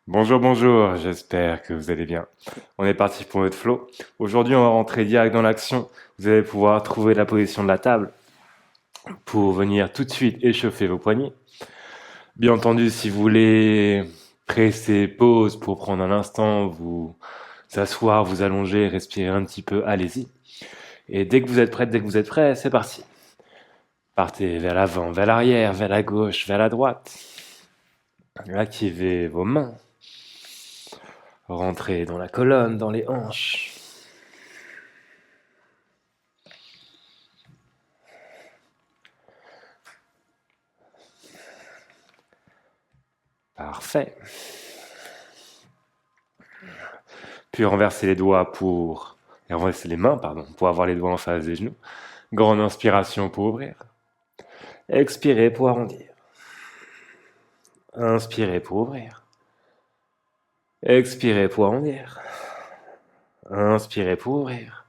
Bonjour, bonjour, j'espère que vous allez bien. On est parti pour notre flow. Aujourd'hui, on va rentrer direct dans l'action. Vous allez pouvoir trouver la position de la table pour venir tout de suite échauffer vos poignets. Bien entendu, si vous voulez presser pause pour prendre un instant, vous asseoir, vous allonger, respirer un petit peu, allez-y. Et dès que vous êtes prêts, dès que vous êtes prêts, c'est parti. Partez vers l'avant, vers l'arrière, vers la gauche, vers la droite. Activez vos mains. Rentrez dans la colonne, dans les hanches. Parfait. Puis renversez les doigts pour... renverser les mains, pardon, pour avoir les doigts en face des genoux. Grande inspiration pour ouvrir. Expirez pour arrondir. Inspirez pour ouvrir. Expirez pour arrondir. Inspirez pour ouvrir.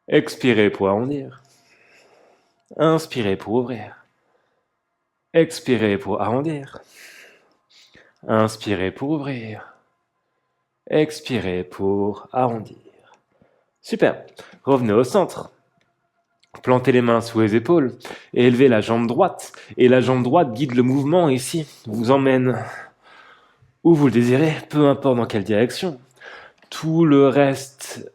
Expirez pour arrondir. Inspirez pour ouvrir. Expirez pour arrondir. Inspirez pour ouvrir. Expirez pour arrondir. Super. Revenez au centre. Plantez les mains sous les épaules et élevez la jambe droite. Et la jambe droite guide le mouvement ici, vous emmène où vous le désirez, peu importe dans quelle direction. Tout le reste,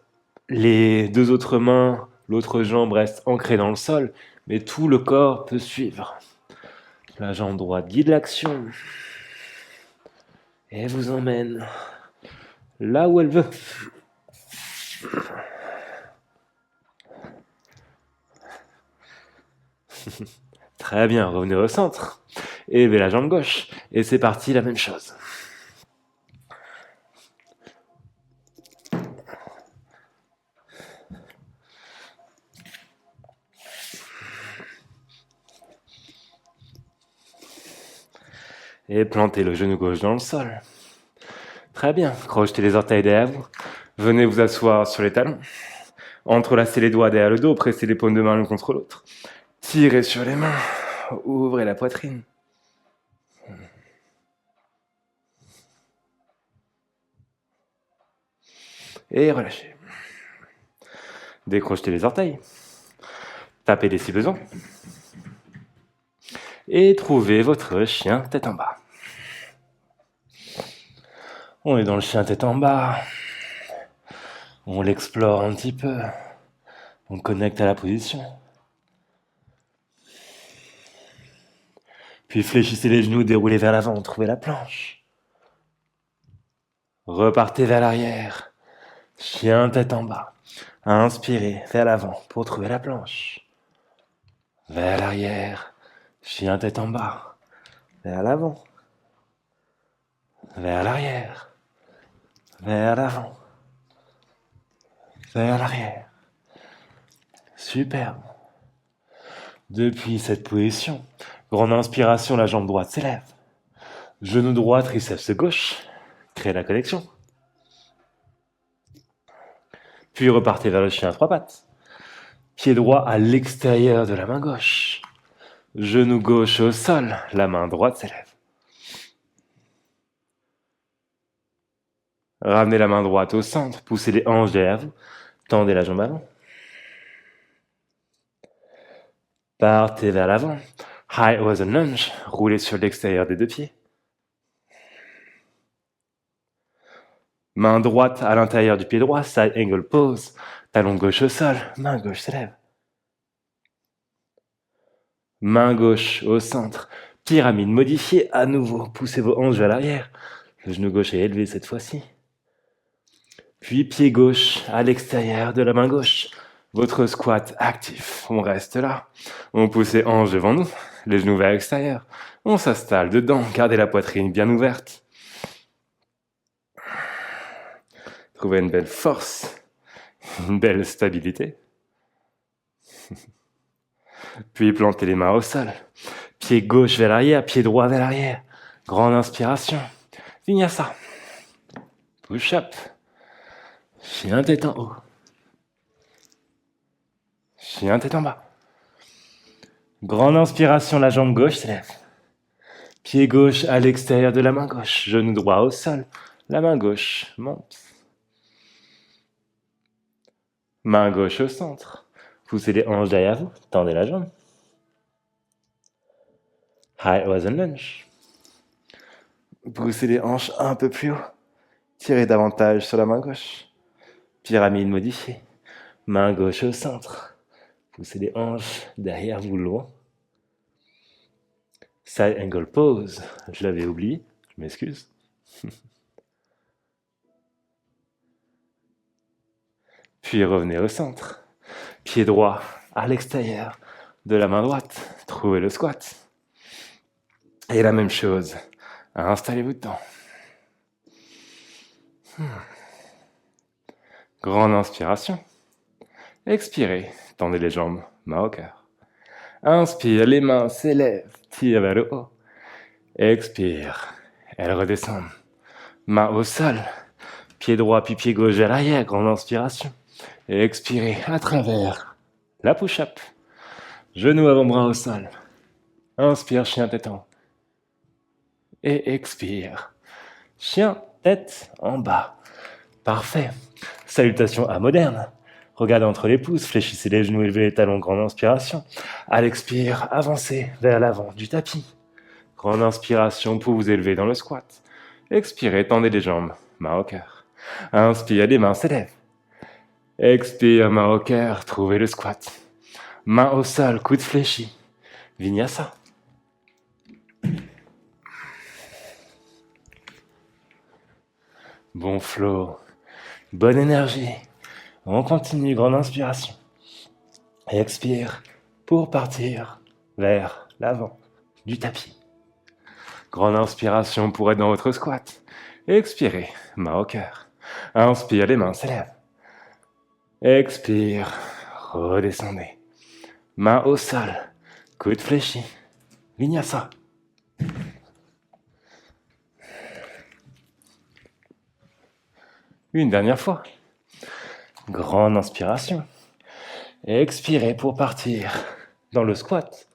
les deux autres mains, l'autre jambe reste ancrée dans le sol, mais tout le corps peut suivre. La jambe droite guide l'action et vous emmène là où elle veut. Très bien, revenez au centre. Élevez la jambe gauche. Et c'est parti, la même chose. Et plantez le genou gauche dans le sol. Très bien, crochetez les orteils derrière vous. Venez vous asseoir sur les talons. Entrelacez les doigts derrière le dos, pressez les paumes de main l'une contre l'autre. Tirez sur les mains, ouvrez la poitrine. Et relâchez. Décrochetez les orteils. Tapez-les si besoin. Et trouvez votre chien tête en bas. On est dans le chien tête en bas. On l'explore un petit peu. On connecte à la position. Puis fléchissez les genoux, déroulez vers l'avant, trouvez la planche. Repartez vers l'arrière. Chien tête en bas. Inspirez vers l'avant pour trouver la planche. Vers l'arrière. Chien tête en bas. Vers l'avant. Vers l'arrière. Vers l'avant. Vers l'arrière. Superbe. Depuis cette position, grande inspiration, la jambe droite s'élève. Genou droit, triceps gauche. Créez la connexion. Puis repartez vers le chien à trois pattes. Pied droit à l'extérieur de la main gauche. Genou gauche au sol, la main droite s'élève. Ramenez la main droite au centre, poussez les hanches derrière vous, tendez la jambe avant. Partez vers l'avant. High Horizon Lunge, roulez sur l'extérieur des deux pieds. Main droite à l'intérieur du pied droit, side angle pose. Talon gauche au sol, main gauche s'élève. Main gauche au centre, pyramide modifiée à nouveau. Poussez vos hanches vers l'arrière. Le genou gauche est élevé cette fois-ci. Puis pied gauche à l'extérieur de la main gauche. Votre squat actif. On reste là. On pousse les hanches devant nous, les genoux vers l'extérieur. On s'installe dedans, gardez la poitrine bien ouverte. Trouvez une belle force, une belle stabilité. Puis plantez les mains au sol. Pied gauche vers l'arrière, pied droit vers l'arrière. Grande inspiration. Vinyasa. Push up. Chien tête en haut. Chien tête en bas. Grande inspiration, la jambe gauche s'élève. Pied gauche à l'extérieur de la main gauche. Genou droit au sol. La main gauche monte. Main gauche au centre. Poussez les hanches derrière vous. Tendez la jambe. High Horizon Lunge. Poussez les hanches un peu plus haut. Tirez davantage sur la main gauche. Pyramide modifiée. Main gauche au centre. Poussez les hanches derrière vous loin. Side angle pose. Je l'avais oublié. Je m'excuse. Puis revenez au centre. Pied droit à l'extérieur de la main droite. Trouvez le squat. Et la même chose. Installez-vous dedans. Grande inspiration. Expirez. Tendez les jambes. Main au cœur. Inspire. Les mains s'élèvent. Tire vers le haut. Expire. Elles redescendent. Main au sol. Pied droit puis pied gauche à l'arrière. Grande inspiration. Et expirez à travers la push-up. Genou avant-bras au sol. Inspire, chien tête en haut. Et expire. Chien, tête en bas. Parfait. Salutations à moderne. Regardez entre les pouces, fléchissez les genoux, élevez les talons, grande inspiration. À l'expire, avancez vers l'avant du tapis. Grande inspiration pour vous élever dans le squat. Expirez, tendez les jambes, main au cœur. Inspire, les mains s'élèvent. Expire, main au cœur, trouvez le squat. Main au sol, coude fléchi. Vinyasa. Bon flow, bonne énergie. On continue, grande inspiration. Expire pour partir vers l'avant du tapis. Grande inspiration pour être dans votre squat. Expirez, main au cœur. Inspire, les mains s'élèvent. Expire, redescendez. Main au sol, coude fléchi. Vinyasa. Une dernière fois. Grande inspiration. Expirez pour partir dans le squat.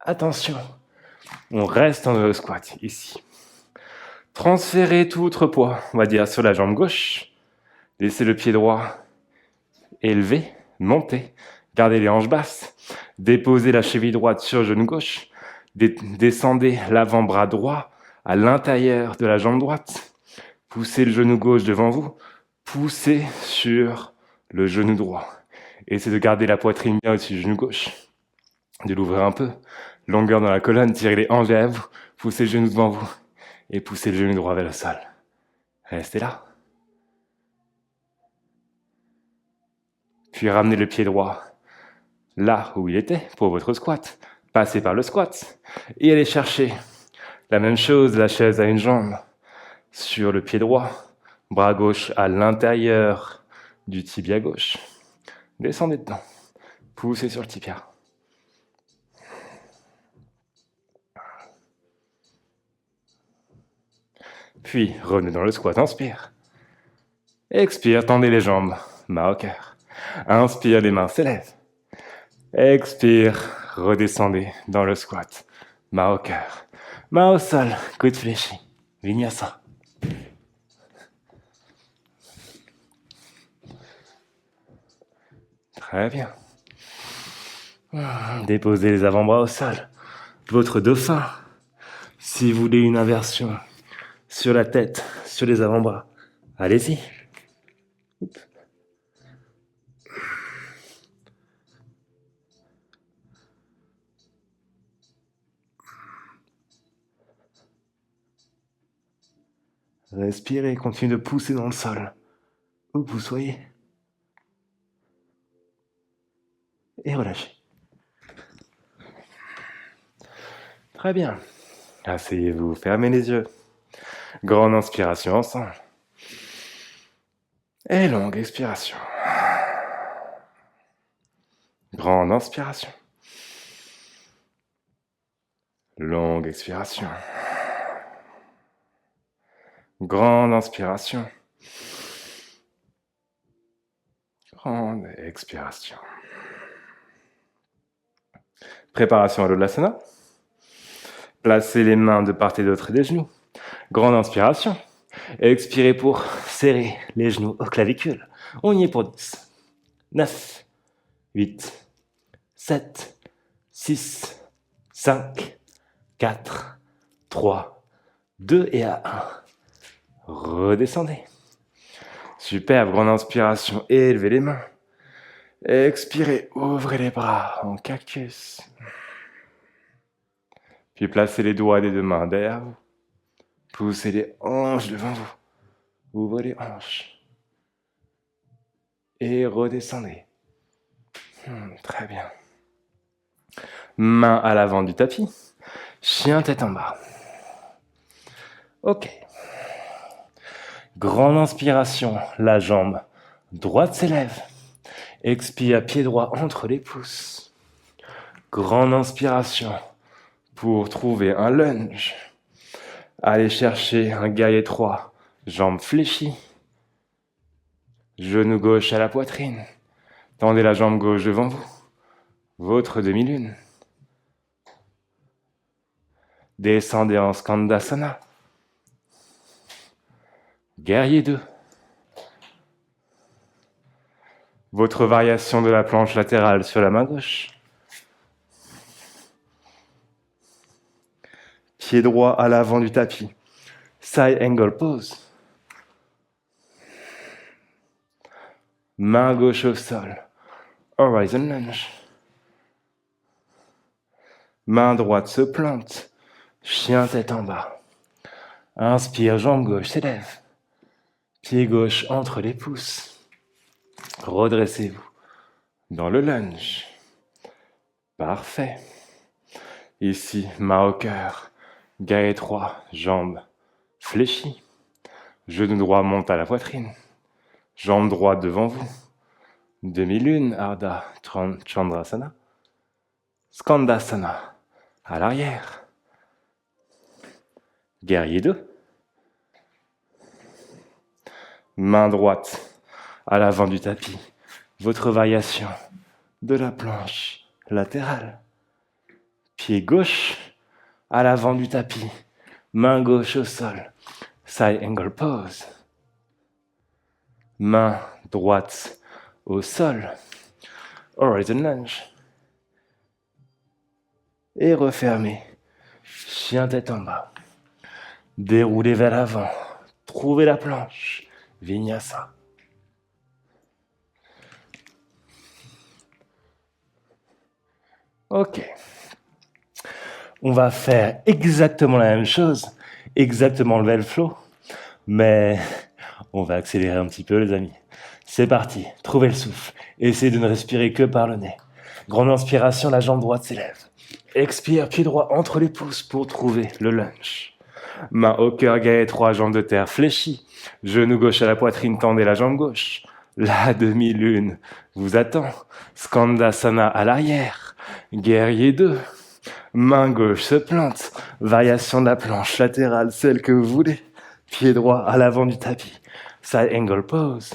Attention, on reste dans le squat ici. Transférez tout votre poids, on va dire, sur la jambe gauche. Laissez le pied droit élevé, monter. Gardez les hanches basses. Déposez la cheville droite sur le genou gauche. Descendez l'avant-bras droit à l'intérieur de la jambe droite. Poussez le genou gauche devant vous. Poussez sur le genou droit. Essayez de garder la poitrine bien au-dessus du genou gauche. De l'ouvrir un peu. Longueur dans la colonne, tirez les hanches vers vous. Poussez le genou devant vous. Et poussez le genou droit vers le sol. Restez là. Puis ramenez le pied droit là où il était pour votre squat. Passez par le squat. Et allez chercher la même chose, la chaise à une jambe. Sur le pied droit. Bras gauche à l'intérieur du tibia gauche. Descendez dedans. Poussez sur le tibia. Puis, revenez dans le squat, inspire. Expire, tendez les jambes, main au cœur. Inspire, les mains s'élèvent. Expire, redescendez dans le squat, main au cœur. Main au sol, coude fléchi, vinyasa. Très bien. Déposez les avant-bras au sol. Votre dauphin. Si vous voulez une inversion sur la tête, sur les avant-bras, allez-y. Respirez, continuez de pousser dans le sol, où que vous soyez. Et relâchez. Très bien. Asseyez-vous, fermez les yeux. Grande inspiration ensemble. Et longue expiration. Grande inspiration. Longue expiration. Grande inspiration. Grande expiration. Préparation à l'Odasana. Placez les mains de part et d'autre des genoux. Grande inspiration. Expirez pour serrer les genoux aux clavicules. On y est pour 10, 9, 8, 7, 6, 5, 4, 3, 2 et à 1. Redescendez. Superbe, grande inspiration. Élevez les mains. Expirez, ouvrez les bras en cactus. Puis placez les doigts des deux mains derrière vous. Poussez les hanches devant vous. Ouvrez les hanches. Et redescendez. Très bien. Main à l'avant du tapis. Chien tête en bas. Ok. Grande inspiration, la jambe droite s'élève. Expire, pied droit entre les pouces. Grande inspiration pour trouver un lunge. Allez chercher un guerrier 3, jambes fléchies. Genou gauche à la poitrine. Tendez la jambe gauche devant vous. Votre demi-lune. Descendez en Skandasana. Guerrier 2. Votre variation de la planche latérale sur la main gauche. Pied droit à l'avant du tapis. Side angle pose. Main gauche au sol. Horizon lunge. Main droite se plante. Chien tête en bas. Inspire, jambe gauche s'élève. Pied gauche entre les pouces. Redressez-vous dans le lunge. Parfait. Ici, main au cœur. Guerrier 3, jambes fléchies. Genou droit monte à la poitrine. Jambe droite devant vous. Demi-lune, Ardha Chandrasana. Skandasana à l'arrière. Guerrier 2. Main droite à l'avant du tapis. Votre variation de la planche latérale. Pied gauche à l'avant du tapis. Main gauche au sol. Side angle pose. Main droite au sol. Horizon lunge. Et refermez. Chien tête en bas. Déroulez vers l'avant. Trouvez la planche. Vinyasa. Ok. On va faire exactement la même chose, exactement le bel flow, mais on va accélérer un petit peu, les amis. C'est parti, trouvez le souffle. Essayez de ne respirer que par le nez. Grande inspiration, la jambe droite s'élève. Expire, pied droit entre les pouces pour trouver le lunge. Main au cœur, guerrier 3, jambes de terre fléchies. Genou gauche à la poitrine, tendez la jambe gauche. La demi-lune vous attend. Skandasana à l'arrière. Guerrier 2. Main gauche se plante. Variation de la planche latérale, celle que vous voulez. Pied droit à l'avant du tapis. Side angle pose.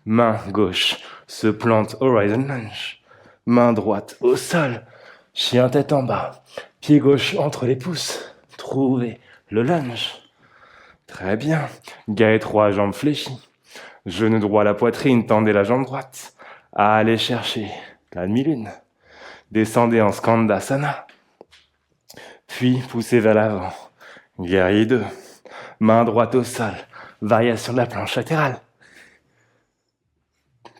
Main gauche se plante, horizon lunge. Main droite au sol. Chien tête en bas. Pied gauche entre les pouces. Trouvez le lunge. Très bien. Guerrier 3, jambes fléchies. Genou droit à la poitrine, tendez la jambe droite. Allez chercher la demi-lune. Descendez en Skandasana. Puis poussez vers l'avant. Guerrier 2. Main droite au sol. Variation de la planche latérale.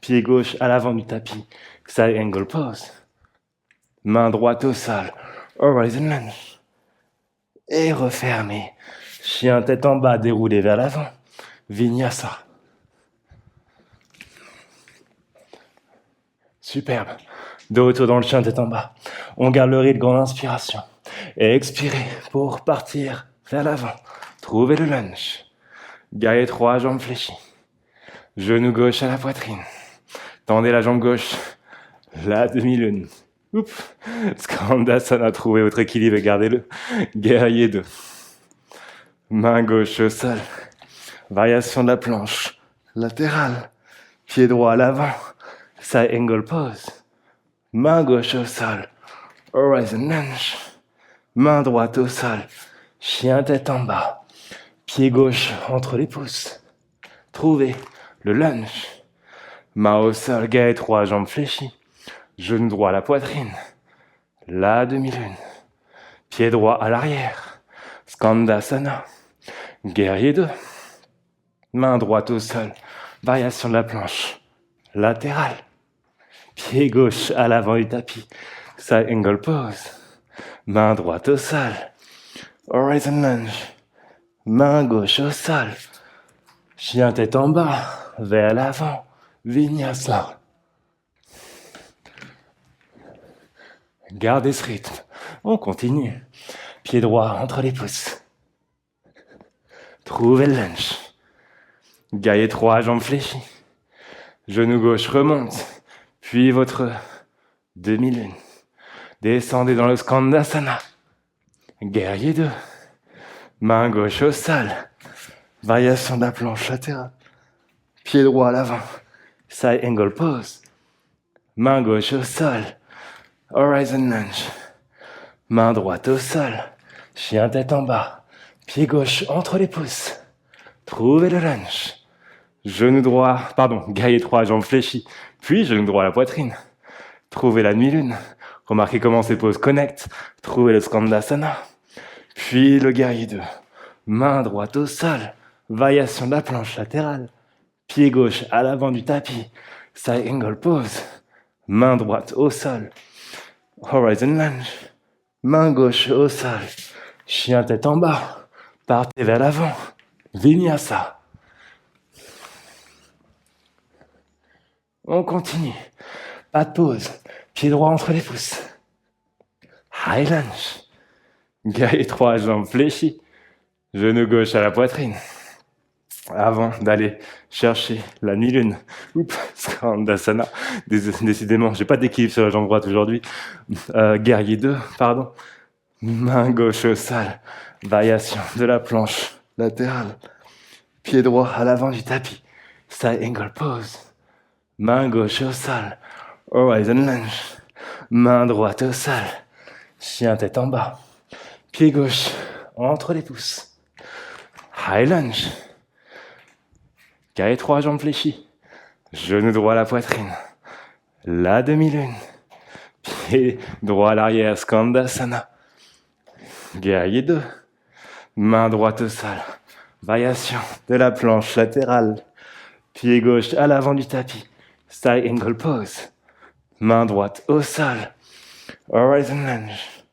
Pied gauche à l'avant du tapis. Side angle pose. Main droite au sol. Horizon lunge. Et refermez. Chien tête en bas, déroulé vers l'avant. Vinyasa. Superbe. De retour dans le chien tête en bas. On garde le rythme, grande inspiration. Et expirez pour partir vers l'avant. Trouvez le lunge. Guerrier 3, jambes fléchies. Genou gauche à la poitrine. Tendez la jambe gauche. La demi-lune. Oups. Skandasana, trouvez votre équilibre et gardez-le. Guerrier 2. Main gauche au sol. Variation de la planche latérale. Pied droit à l'avant. Side angle pose. Main gauche au sol. Horizon lunge. main droite au sol, chien tête en bas, pied gauche entre les pouces. Trouvez le lunge. Main au sol, gai étroit, jambes fléchies. Genou droit à la poitrine. La demi-lune. Pied droit à l'arrière. Skandasana. Guerrier 2. Main droite au sol. Variation de la planche. Latérale. Pied gauche à l'avant du tapis. Side angle pose. Main droite au sol. Horizon lunge. Main gauche au sol. Chien tête en bas. Vers l'avant. Vinyasa. Gardez ce rythme. On continue. Pied droit entre les pouces. Trouvez le lunge. Gai étroit, jambes fléchies. Genou gauche remonte. Puis votre demi-lune. Descendez dans le Skandasana. Guerrier 2. Main gauche au sol. Variation de la planche latérale. Pied droit à l'avant. Side angle pose. Main gauche au sol. Horizon lunge. Main droite au sol. Chien tête en bas. Pied gauche entre les pouces. Trouvez le lunge. Genou droit, gai étroit, jambes fléchies. Puis genou droit à la poitrine. Trouvez la demi-lune. Remarquez comment ces poses connectent. Trouvez le Skandasana. Puis le guerrier 2. Main droite au sol. Variation de la planche latérale. Pied gauche à l'avant du tapis. Side angle pose. Main droite au sol. Horizon lunge. Main gauche au sol. Chien tête en bas. Partez vers l'avant. Vinyasa. On continue. Pas de pause. Pied droit entre les pouces. High lunge. Gai étroit, jambes fléchies. Genou gauche à la poitrine. Avant d'aller chercher la mi-lune. Oups, Skandasana. Décidément, j'ai pas d'équilibre sur la jambe droite aujourd'hui. Guerrier 2, pardon. Main gauche au sol. Variation de la planche latérale. Pied droit à l'avant du tapis. Side angle pose. Main gauche au sol. Horizon lunge. Main droite au sol. Chien tête en bas. Pied gauche entre les pouces. High lunge. Gai étroit, jambes fléchies. Genou droit à la poitrine. La demi-lune. Pied droit à l'arrière, Skandasana. Guerrier 2. Main droite au sol. Variation de la planche latérale. Pied gauche à l'avant du tapis. Side angle pose. Main droite au sol. Horizon lunge.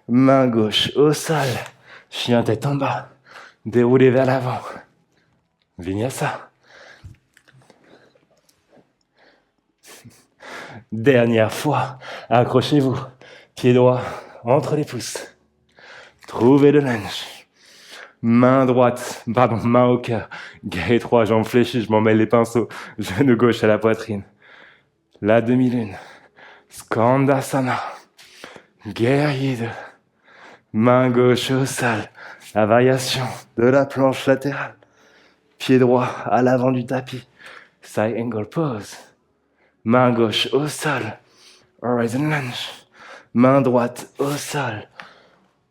Main gauche au sol. Chien tête en bas. Déroulez vers l'avant. Vinyasa. Dernière fois. Accrochez-vous. Pied droit entre les pouces. Trouvez le lunge. Main au cœur. Gai étroit, jambes fléchies, je m'en mêle les pinceaux. Genou gauche à la poitrine. La demi-lune. Skandasana. Guerrier 2. Main gauche au sol. La variation de la planche latérale. Pied droit à l'avant du tapis. Side angle pose. Main gauche au sol. Horizon lunge. Main droite au sol.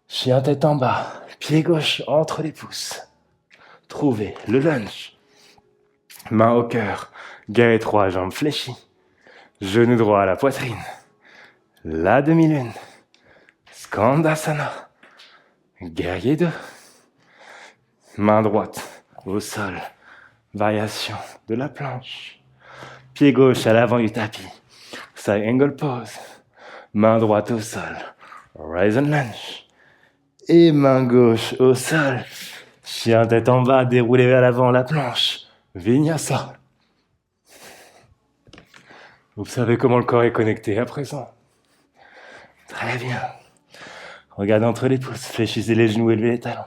Chien tête en bas. Pied gauche entre les pouces. Trouvez le lunge. Main au cœur. Gai étroit, jambes fléchies. Genou droit à la poitrine. La demi-lune. Skandasana. Guerrier 2. Main droite au sol. Variation de la planche. Pied gauche à l'avant du tapis. Side angle pose. Main droite au sol. Horizon lunge. Et main gauche au sol. Chien tête en bas, déroulé vers l'avant la planche. Vinyasa. Vous savez comment le corps est connecté à présent. Très bien. Regardez entre les pouces, fléchissez les genoux, élevez les talons.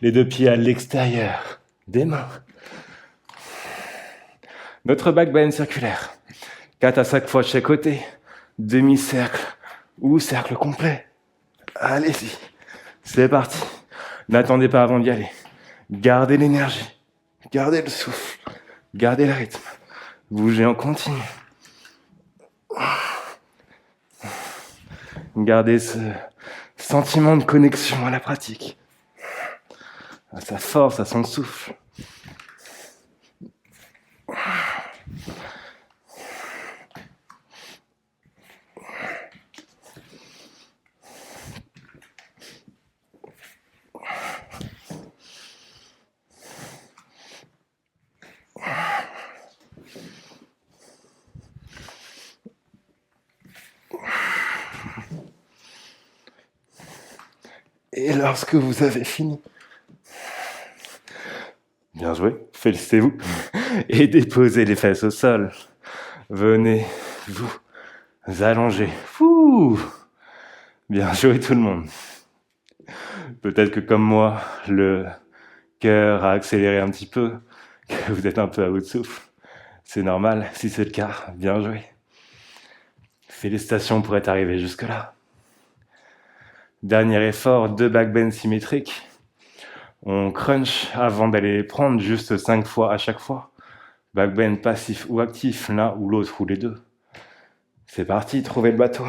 Les deux pieds à l'extérieur des mains. Notre backbend circulaire. 4 à 5 fois de chaque côté. Demi-cercle ou cercle complet. Allez-y. C'est parti. N'attendez pas avant d'y aller. Gardez l'énergie. Gardez le souffle. Gardez le rythme. Bougez en continu. Gardez Sentiment de connexion à la pratique, à sa force, à son souffle. Et lorsque vous avez fini, bien joué, félicitez-vous, et déposez les fesses au sol. Venez vous allonger. Fouh, bien joué tout le monde. Peut-être que comme moi, le cœur a accéléré un petit peu, que vous êtes un peu à bout de souffle. C'est normal, si c'est le cas, bien joué. Félicitations pour être arrivé jusque-là. Dernier effort, 2 backbends symétriques. On crunch avant d'aller les prendre juste 5 fois à chaque fois. Backbend passif ou actif, l'un ou l'autre ou les deux. C'est parti, trouvez le bateau.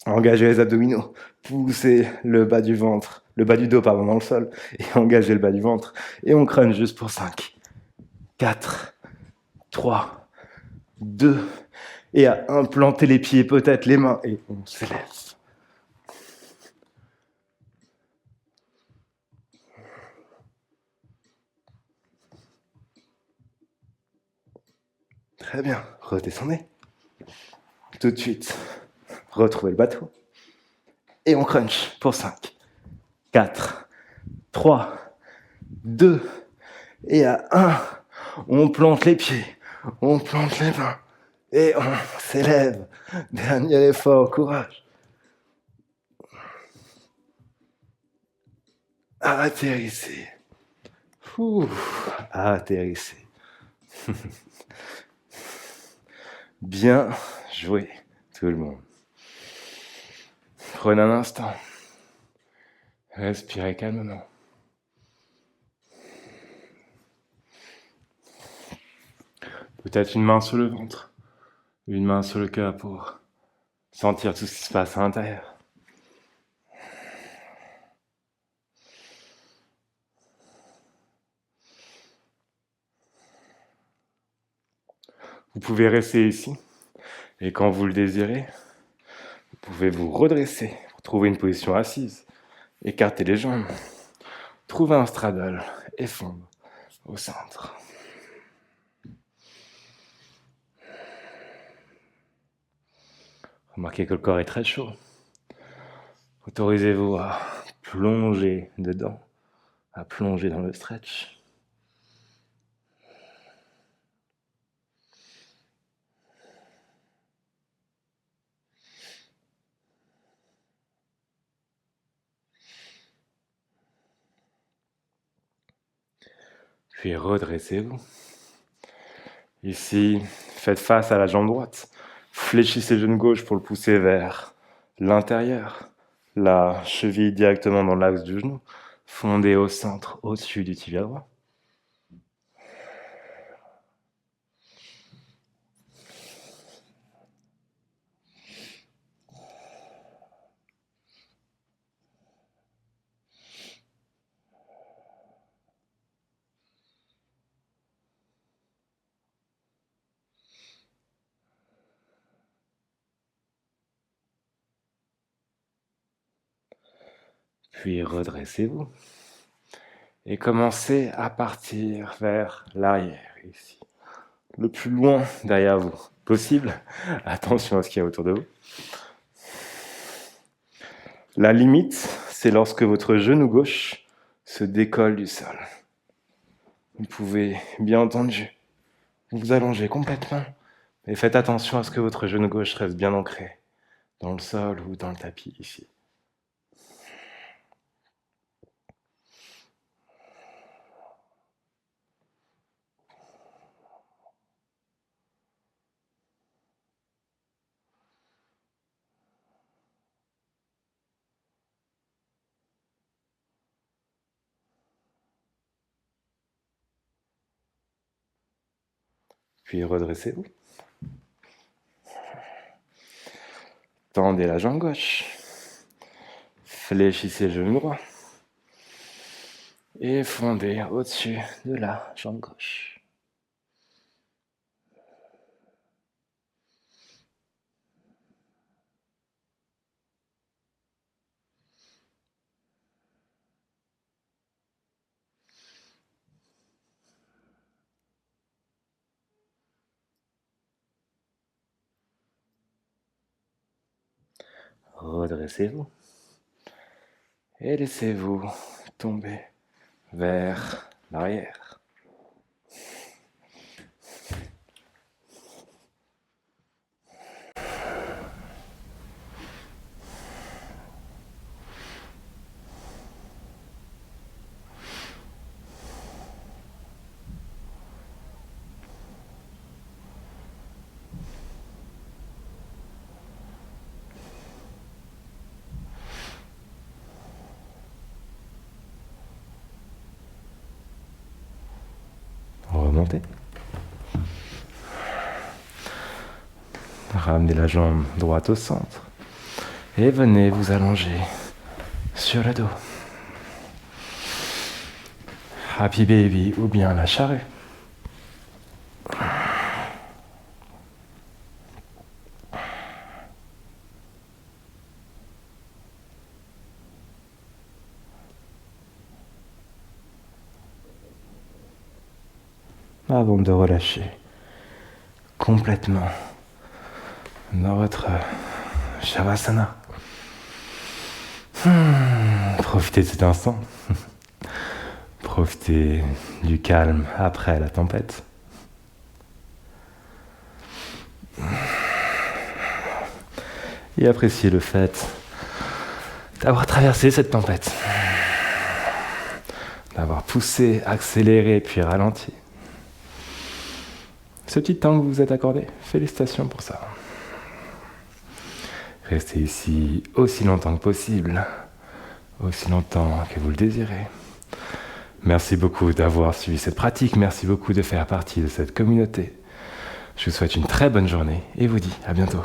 Engagez les abdominaux. Poussez le bas du ventre, le bas du dos pardon, dans le sol. Et engagez le bas du ventre. Et on crunch juste pour 5, 4, 3, 2. Et à implanter les pieds, peut-être les mains. Et on s'élève. Très bien, redescendez. Tout de suite, retrouvez le bateau. Et on crunch pour 5, 4, 3, 2, et à 1, on plante les pieds, on plante les mains, et on s'élève. Dernier effort, courage. Atterrissez. Ouh, atterrissez. Bien joué, tout le monde. Prenez un instant. Respirez calmement. Peut-être une main sur le ventre, une main sur le cœur pour sentir tout ce qui se passe à l'intérieur. Vous pouvez rester ici, et quand vous le désirez, vous pouvez vous redresser pour trouver une position assise. Écartez les jambes, trouvez un straddle et fondre au centre. Remarquez que le corps est très chaud. Autorisez-vous à plonger dedans, à plonger dans le stretch. Puis redressez-vous. Ici, faites face à la jambe droite. Fléchissez le genou gauche pour le pousser vers l'intérieur. La cheville directement dans l'axe du genou. Fondez au centre, au-dessus du tibia droit. Puis redressez-vous. Et commencez à partir vers l'arrière, ici. Le plus loin derrière vous possible. Attention à ce qu'il y a autour de vous. La limite, c'est lorsque votre genou gauche se décolle du sol. Vous pouvez, bien entendu, vous allonger complètement, mais faites attention à ce que votre genou gauche reste bien ancré dans le sol ou dans le tapis ici. Puis redressez-vous. Tendez la jambe gauche. Fléchissez le genou droit. Et fondez au-dessus de la jambe gauche. Redressez-vous. Et laissez-vous tomber vers l'arrière. Remontez. Ramenez la jambe droite au centre. Et venez vous allonger sur le dos. Happy Baby ou bien la charrue. Avant de relâcher complètement dans votre Shavasana. Profitez de cet instant. Profitez du calme après la tempête. Et appréciez le fait d'avoir traversé cette tempête. D'avoir poussé, accéléré, puis ralenti. Ce petit temps que vous vous êtes accordé, félicitations pour ça. Restez ici aussi longtemps que possible, aussi longtemps que vous le désirez. Merci beaucoup d'avoir suivi cette pratique, merci beaucoup de faire partie de cette communauté. Je vous souhaite une très bonne journée et vous dis à bientôt.